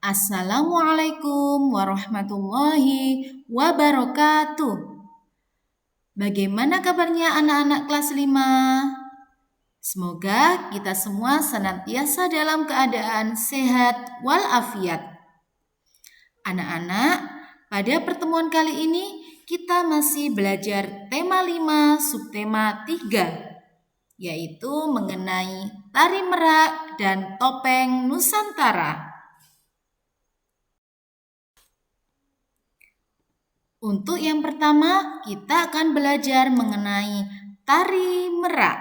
Assalamualaikum warahmatullahi wabarakatuh. Bagaimana kabarnya anak-anak kelas 5? Semoga kita semua senantiasa dalam keadaan sehat walafiat. Anak-anak, pada pertemuan kali ini kita masih belajar tema 5 subtema 3, yaitu mengenai tari merak dan topeng Nusantara. Untuk yang pertama, kita akan belajar mengenai tari merak.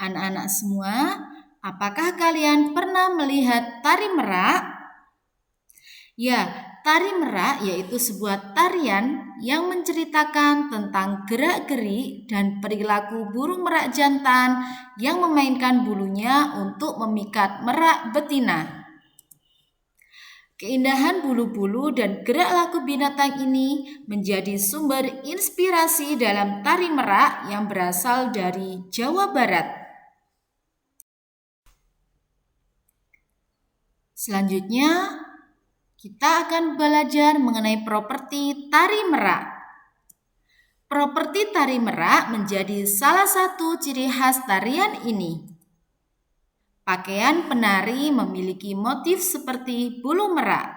Anak-anak semua, apakah kalian pernah melihat tari merak? Ya, tari merak yaitu sebuah tarian yang menceritakan tentang gerak-gerik dan perilaku burung merak jantan yang memainkan bulunya untuk memikat merak betina. Keindahan bulu-bulu dan gerak laku binatang ini menjadi sumber inspirasi dalam tari merak yang berasal dari Jawa Barat. Selanjutnya, kita akan belajar mengenai properti tari merak. Properti tari merak menjadi salah satu ciri khas tarian ini. Pakaian penari memiliki motif seperti bulu merak.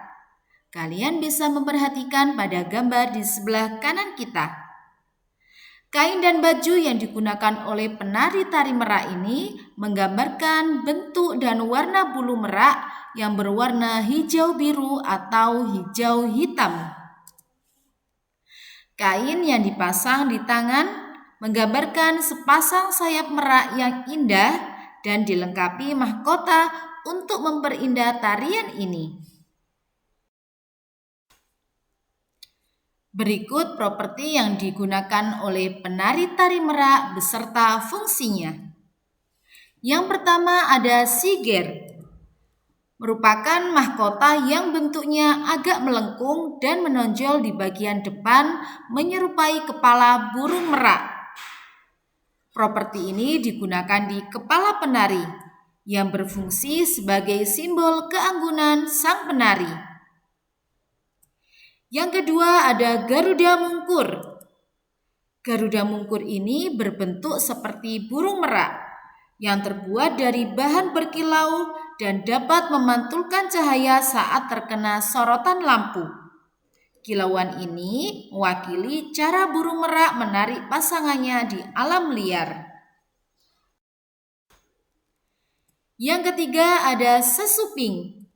Kalian bisa memperhatikan pada gambar di sebelah kanan kita. Kain dan baju yang digunakan oleh penari tari merak ini menggambarkan bentuk dan warna bulu merak yang berwarna hijau biru atau hijau hitam. Kain yang dipasang di tangan menggambarkan sepasang sayap merak yang indah dan dilengkapi mahkota untuk memperindah tarian ini. Berikut properti yang digunakan oleh penari tari merak beserta fungsinya. Yang pertama ada siger, merupakan mahkota yang bentuknya agak melengkung dan menonjol di bagian depan menyerupai kepala burung merak. Properti ini digunakan di kepala penari yang berfungsi sebagai simbol keanggunan sang penari. Yang kedua ada Garuda Mungkur. Garuda Mungkur ini berbentuk seperti burung merak yang terbuat dari bahan berkilau dan dapat memantulkan cahaya saat terkena sorotan lampu. Kilauan ini mewakili cara burung merak menarik pasangannya di alam liar. Yang ketiga ada sesuping.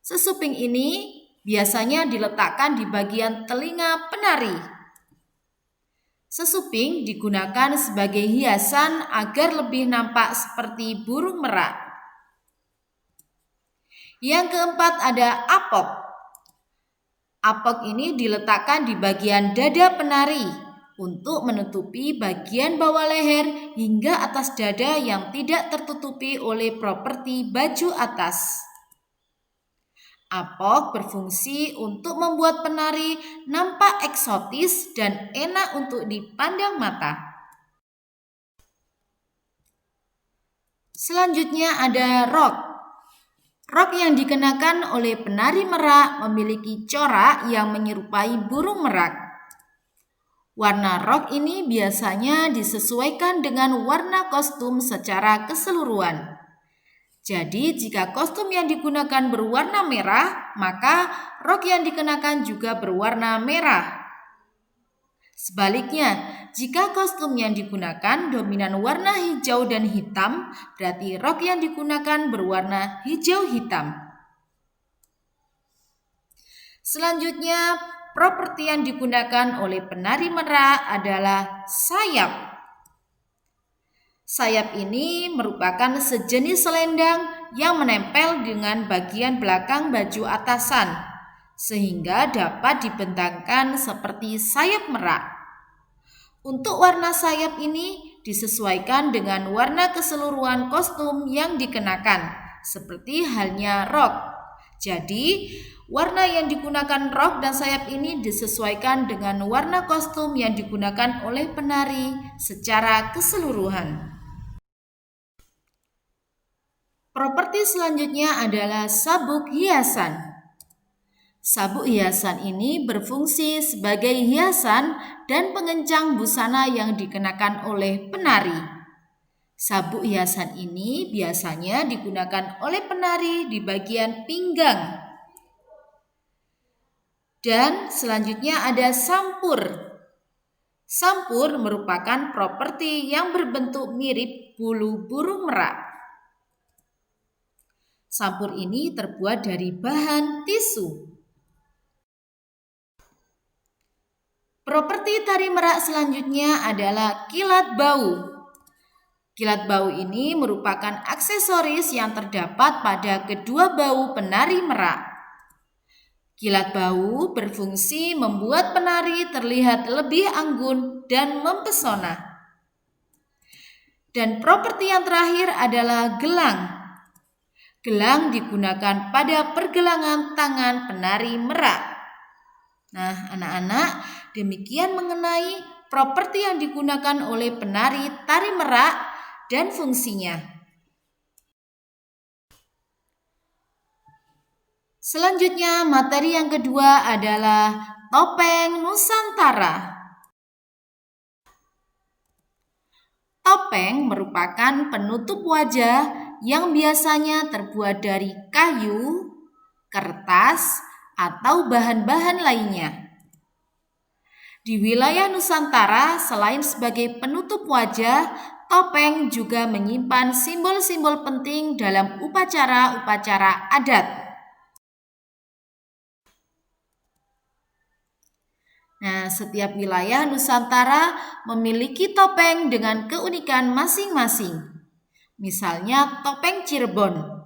Sesuping ini biasanya diletakkan di bagian telinga penari. Sesuping digunakan sebagai hiasan agar lebih nampak seperti burung merak. Yang keempat ada apok. Apok ini diletakkan di bagian dada penari untuk menutupi bagian bawah leher hingga atas dada yang tidak tertutupi oleh properti baju atas. Apok berfungsi untuk membuat penari nampak eksotis dan enak untuk dipandang mata. Selanjutnya ada rok. Rok yang dikenakan oleh penari merak memiliki corak yang menyerupai burung merak. Warna rok ini biasanya disesuaikan dengan warna kostum secara keseluruhan. Jadi jika kostum yang digunakan berwarna merah, maka rok yang dikenakan juga berwarna merah. Sebaliknya, jika kostum yang digunakan dominan warna hijau dan hitam, berarti rok yang digunakan berwarna hijau hitam. Selanjutnya, properti yang digunakan oleh penari merak adalah sayap. Sayap ini merupakan sejenis selendang yang menempel dengan bagian belakang baju atasan, sehingga dapat dibentangkan seperti sayap merak. Untuk warna sayap ini disesuaikan dengan warna keseluruhan kostum yang dikenakan, seperti halnya rok. Jadi, warna yang digunakan rok dan sayap ini disesuaikan dengan warna kostum yang digunakan oleh penari secara keseluruhan. Properti selanjutnya adalah sabuk hiasan. Sabuk hiasan ini berfungsi sebagai hiasan dan pengencang busana yang dikenakan oleh penari. Sabuk hiasan ini biasanya digunakan oleh penari di bagian pinggang. Dan selanjutnya ada sampur. Sampur merupakan properti yang berbentuk mirip bulu burung merak. Sampur ini terbuat dari bahan tisu. Properti tari merak selanjutnya adalah kilat bau. Kilat bau ini merupakan aksesoris yang terdapat pada kedua bau penari merak. Kilat bau berfungsi membuat penari terlihat lebih anggun dan mempesona. Dan properti yang terakhir adalah gelang. Gelang digunakan pada pergelangan tangan penari merak. Nah, anak-anak, demikian mengenai properti yang digunakan oleh penari tari merak dan fungsinya. Selanjutnya, materi yang kedua adalah topeng Nusantara. Topeng merupakan penutup wajah yang biasanya terbuat dari kayu, kertas, atau bahan-bahan lainnya. Di wilayah Nusantara, selain sebagai penutup wajah, topeng juga menyimpan simbol-simbol penting dalam upacara-upacara adat. Nah, setiap wilayah Nusantara memiliki topeng dengan keunikan masing-masing. Misalnya topeng Cirebon.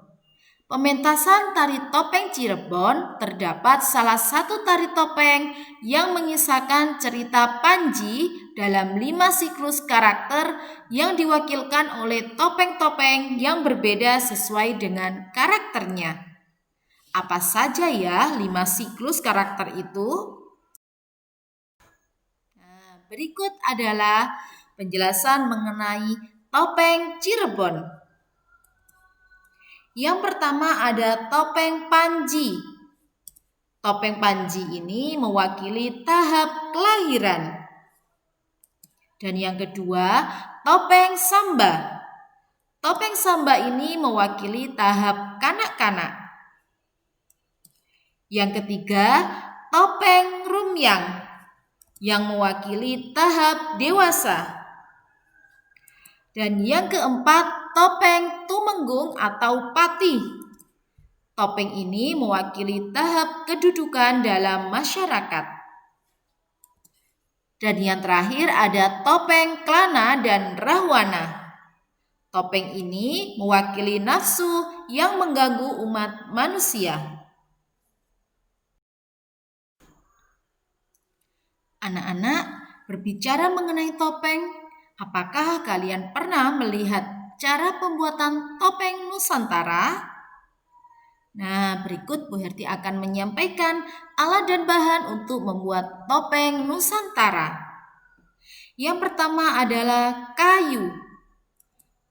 Pementasan tari topeng Cirebon terdapat salah satu tari topeng yang mengisahkan cerita Panji dalam 5 siklus karakter yang diwakilkan oleh topeng-topeng yang berbeda sesuai dengan karakternya. Apa saja ya 5 siklus karakter itu? Nah, berikut adalah penjelasan mengenai topeng Cirebon. Yang pertama ada topeng Panji. Topeng Panji ini mewakili tahap kelahiran. Dan yang kedua, topeng Samba. Topeng Samba ini mewakili tahap kanak-kanak. Yang ketiga, topeng Rumyang yang mewakili tahap dewasa. Dan yang keempat, topeng Tumenggung atau Patih. Topeng ini mewakili tahap kedudukan dalam masyarakat. Dan yang terakhir ada topeng Klana dan Rahwana. Topeng ini mewakili nafsu yang mengganggu umat manusia. Anak-anak, berbicara mengenai topeng, apakah kalian pernah melihat cara pembuatan topeng Nusantara? Nah, berikut Bu Herti akan menyampaikan alat dan bahan untuk membuat topeng Nusantara. Yang pertama adalah kayu.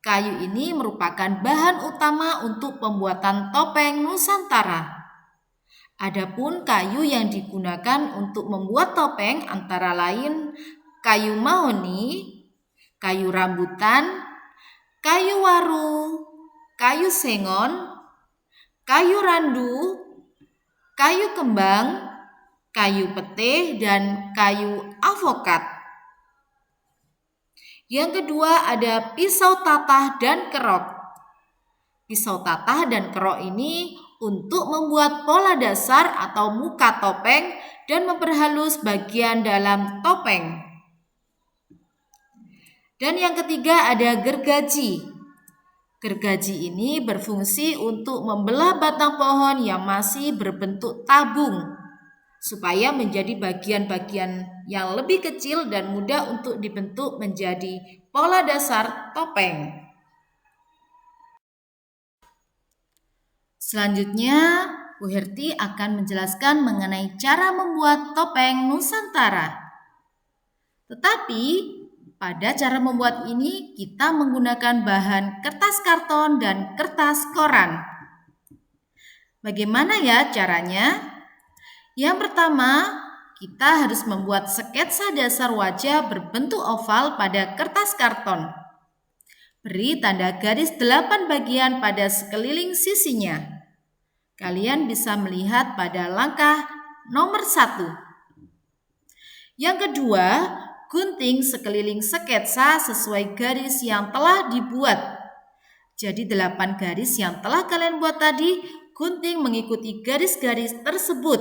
Kayu ini merupakan bahan utama untuk pembuatan topeng Nusantara. Adapun kayu yang digunakan untuk membuat topeng antara lain kayu mahoni, kayu rambutan, kayu waru, kayu sengon, kayu randu, kayu kembang, kayu pete, dan kayu avokat. Yang kedua ada pisau tatah dan kerok. Pisau tatah dan kerok ini untuk membuat pola dasar atau muka topeng dan memperhalus bagian dalam topeng. Dan yang ketiga ada gergaji. Gergaji ini berfungsi untuk membelah batang pohon yang masih berbentuk tabung supaya menjadi bagian-bagian yang lebih kecil dan mudah untuk dibentuk menjadi pola dasar topeng. Selanjutnya, Bu Herti akan menjelaskan mengenai cara membuat topeng Nusantara. Tetapi Pada cara membuat ini, kita menggunakan bahan kertas karton dan kertas koran. Bagaimana ya caranya? Yang pertama, kita harus membuat sketsa dasar wajah berbentuk oval pada kertas karton. Beri tanda garis 8 bagian pada sekeliling sisinya. Kalian bisa melihat pada langkah nomor 1. Yang kedua, gunting sekeliling sketsa sesuai garis yang telah dibuat. Jadi 8 garis yang telah kalian buat tadi, gunting mengikuti garis-garis tersebut.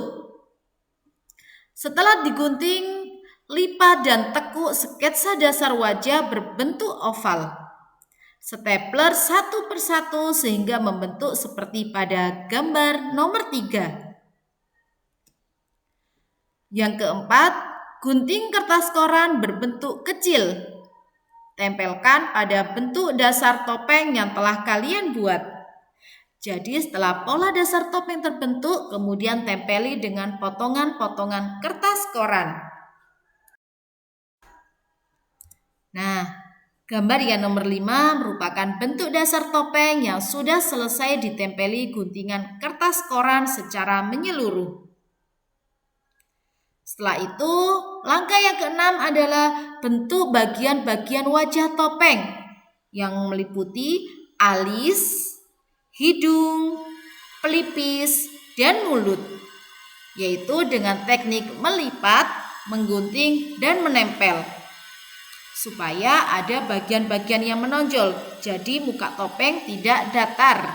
Setelah digunting, lipat dan tekuk sketsa dasar wajah berbentuk oval. Stapler satu persatu sehingga membentuk seperti pada gambar nomor 3. Yang keempat, gunting kertas koran berbentuk kecil. Tempelkan pada bentuk dasar topeng yang telah kalian buat. Jadi setelah pola dasar topeng terbentuk, kemudian tempeli dengan potongan-potongan kertas koran. Nah, gambar yang nomor 5 merupakan bentuk dasar topeng yang sudah selesai ditempeli guntingan kertas koran secara menyeluruh. Setelah itu, langkah yang keenam adalah bentuk bagian-bagian wajah topeng yang meliputi alis, hidung, pelipis, dan mulut, yaitu dengan teknik melipat, menggunting, dan menempel, supaya ada bagian-bagian yang menonjol, jadi muka topeng tidak datar.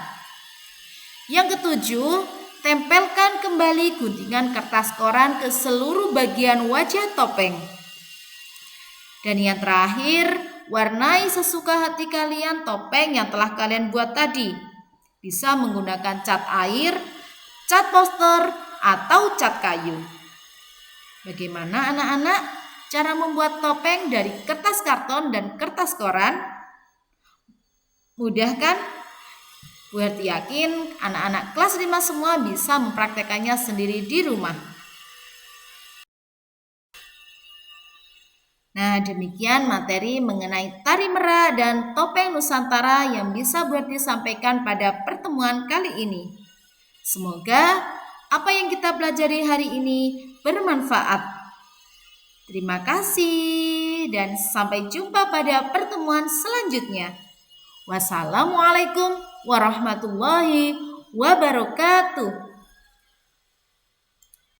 Yang ketujuh, tempelkan kembali guntingan kertas koran ke seluruh bagian wajah topeng. Dan yang terakhir, warnai sesuka hati kalian topeng yang telah kalian buat tadi. Bisa menggunakan cat air, cat poster, atau cat kayu. Bagaimana anak-anak cara membuat topeng dari kertas karton dan kertas koran? Mudah kan? Berarti yakin anak-anak kelas 5 semua bisa mempraktekannya sendiri di rumah. Nah, demikian materi mengenai tari merak dan topeng Nusantara yang bisa Berarti sampaikan pada pertemuan kali ini. Semoga apa yang kita pelajari hari ini bermanfaat. Terima kasih dan sampai jumpa pada pertemuan selanjutnya. Wassalamualaikum warahmatullahi wabarakatuh.